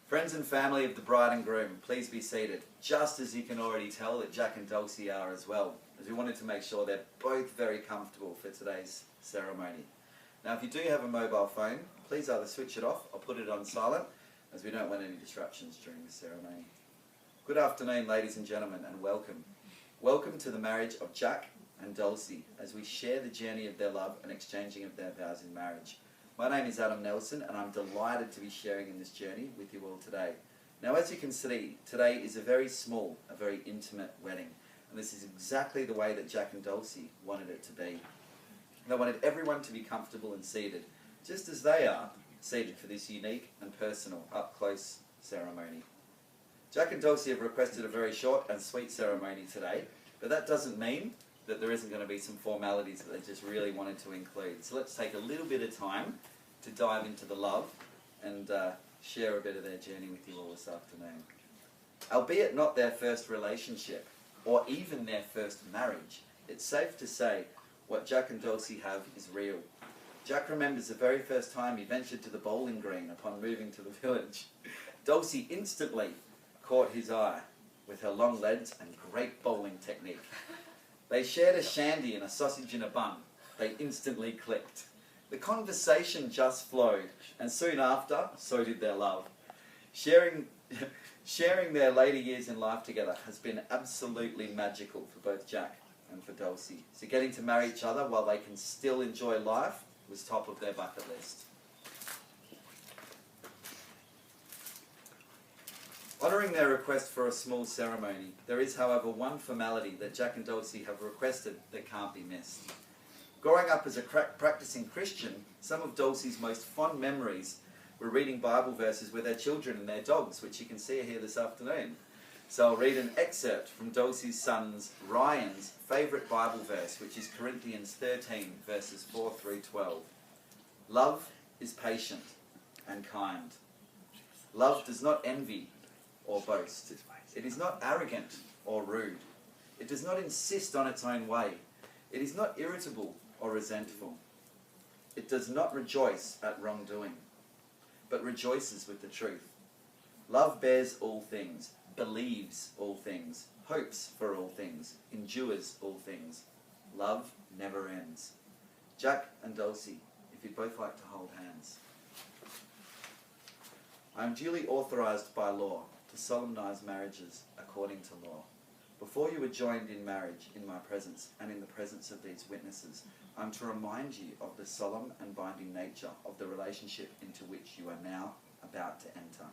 Friends and family of the bride and groom, please be seated, just as you can already tell that Jack and Dulcie are as well, as we wanted to make sure they're both very comfortable for today's ceremony. Now, if you do have a mobile phone, please either switch it off or put it on silent, as we don't want any disruptions during the ceremony. Good afternoon, ladies and gentlemen, and welcome. Welcome to the marriage of Jack and Dulcie, as we share the journey of their love and exchanging of their vows in marriage. My name is Adam Nelson, and I'm delighted to be sharing in this journey with you all today. Now, as you can see, today is a very small, a very intimate wedding, and this is exactly the way that Jack and Dulcie wanted it to be. They wanted everyone to be comfortable and seated, just as they are seated for this unique and personal, up-close ceremony. Jack and Dulcie have requested a very short and sweet ceremony today, but that doesn't mean that there isn't going to be some formalities that they just really wanted to include. So let's take a little bit of time to dive into the love and share a bit of their journey with you all this afternoon. Albeit not their first relationship, or even their first marriage, it's safe to say what Jack and Dulcie have is real. Jack remembers the very first time he ventured to the bowling green upon moving to the village. Dulcie instantly caught his eye with her long legs and great bowling technique. They shared a shandy and a sausage in a bun. They instantly clicked. The conversation just flowed, and soon after, so did their love. Sharing their later years in life together has been absolutely magical for both Jack and for Dulcie. So getting to marry each other while they can still enjoy life was top of their bucket list. Honouring their request for a small ceremony, there is, however, one formality that Jack and Dulcie have requested that can't be missed. Growing up as a practicing Christian, some of Dulcie's most fond memories were reading Bible verses with their children and their dogs, which you can see here this afternoon. So I'll read an excerpt from Dulcie's son's Ryan's favourite Bible verse, which is Corinthians 13, verses 4 through 12. Love is patient and kind. Love does not envy or boast. It is not arrogant or rude. It does not insist on its own way. It is not irritable or resentful. It does not rejoice at wrongdoing, but rejoices with the truth. Love bears all things, believes all things, hopes for all things, endures all things. Love never ends. Jack and Dulcie, if you'd both like to hold hands. I am duly authorised by law to solemnise marriages according to law. Before you are joined in marriage in my presence and in the presence of these witnesses, I am to remind you of the solemn and binding nature of the relationship into which you are now about to enter.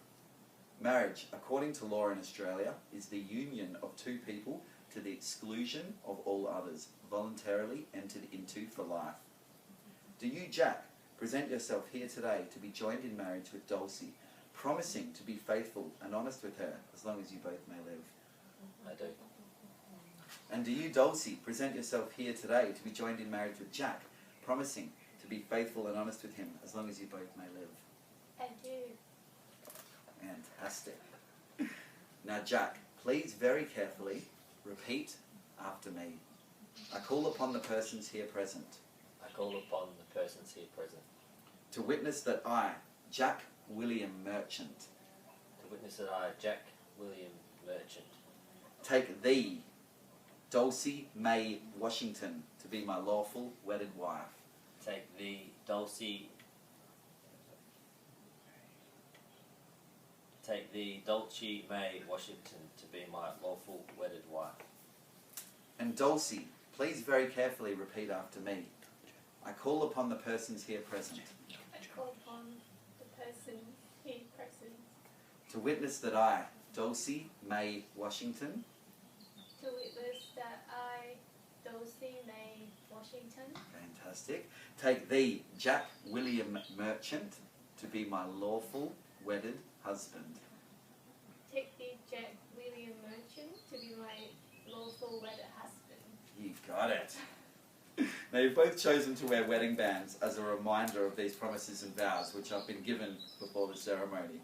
Marriage, according to law in Australia, is the union of two people to the exclusion of all others, voluntarily entered into for life. Do you, Jack, present yourself here today to be joined in marriage with Dulcie, promising to be faithful and honest with her as long as you both may live? I do. And do you, Dulcie, present yourself here today to be joined in marriage with Jack, promising to be faithful and honest with him as long as you both may live? I do. Fantastic. Now, Jack, please very carefully repeat after me. I call upon the persons here present I call upon the persons here present to witness that I, Jack William Merchant, to witness that I, Jack William Merchant, take thee, Dulcie May Washington, to be my lawful wedded wife. take thee, Dulcie May Washington, to be my lawful wedded wife. And Dulcie, please very carefully repeat after me. I call upon the persons here present I call upon the person here present to witness that I, Dulcie May Washington, to witness that I, Dulcie May Washington, fantastic, take thee, Jack William Merchant, to be my lawful wedded husband. take thee, Jack William Merchant, to be my lawful wedded husband. You got it. Now, you've both chosen to wear wedding bands as a reminder of these promises and vows which have been given before the ceremony.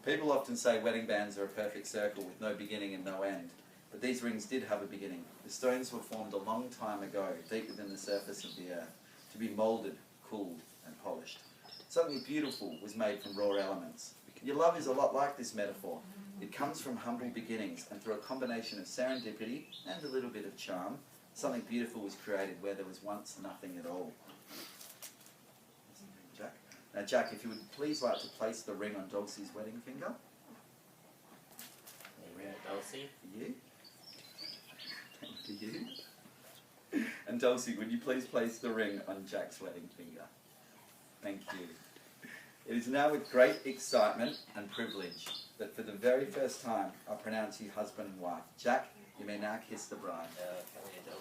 People often say wedding bands are a perfect circle with no beginning and no end, but these rings did have a beginning. The stones were formed a long time ago, deep within the surface of the earth, to be moulded, cooled and polished. Something beautiful was made from raw elements. Your love is a lot like this metaphor. It comes from humble beginnings, and through a combination of serendipity and a little bit of charm, something beautiful was created where there was once nothing at all. Jack? Now Jack, if you would please like to place the ring on Dulcie's wedding finger. There you go, Dulcie. For you. To you. And Dulcie, would you please place the ring on Jack's wedding finger? Thank you. It is now with great excitement and privilege that for the very first time I pronounce you husband and wife. Jack, you may now kiss the bride. Come here, Dulcie.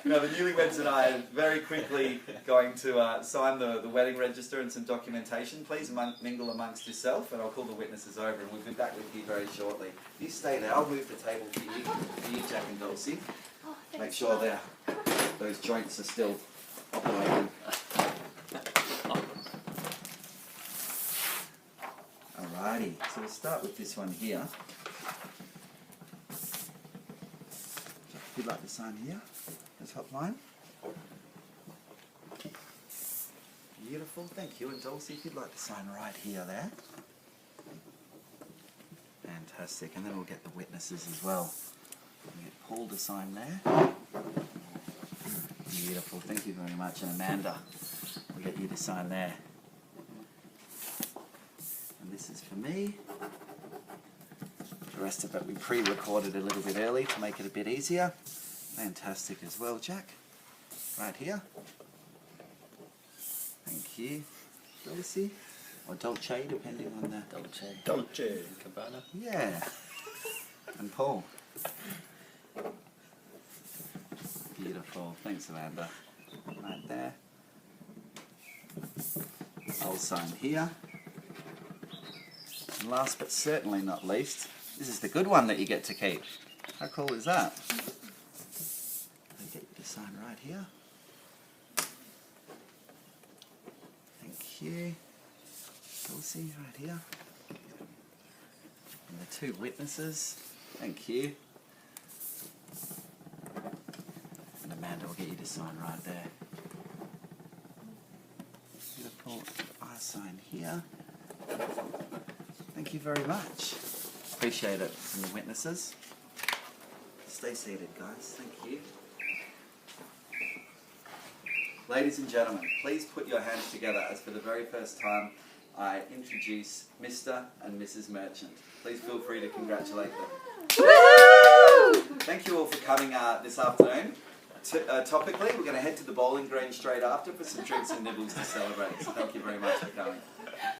Now the newlyweds and I are very quickly going to sign the wedding register and some documentation. Please mingle amongst yourself, and I'll call the witnesses over and we'll be back with you very shortly. You stay there, I'll move the table for you, Jack and Dulcie. Make sure those joints are still operating. Alrighty, so we'll start with this one here. If you'd like to sign here, the top line. Beautiful, thank you. And Dulcie, if you'd like to sign right here there. Fantastic, and then we'll get the witnesses as well. We'll get Paul to sign there. Beautiful, thank you very much. And Amanda, we'll get you to sign there. And this is for me. The rest of it we pre-recorded a little bit early to make it a bit easier. Fantastic as well, Jack. Right here. Thank you. Dulcie. Or Dulce, depending on the... Dolce. Dolce. Cabana. Yeah. And Paul. Beautiful. Thanks, Amanda. Right there. I'll sign here. And last but certainly not least, this is the good one that you get to keep. How cool is that? I'll get you to sign right here. Thank you. Dulcie, right here. And the two witnesses. Thank you. And Amanda will get you to sign right there. Beautiful. I sign here. Thank you very much. Appreciate it from the witnesses. Stay seated, guys. Thank you. Ladies and gentlemen, please put your hands together as for the very first time I introduce Mr. and Mrs. Merchant. Please feel free to congratulate them. Woo! Thank you all for coming this afternoon. Topically, we're going to head to the bowling green straight after for some drinks and nibbles to celebrate. So thank you very much for coming.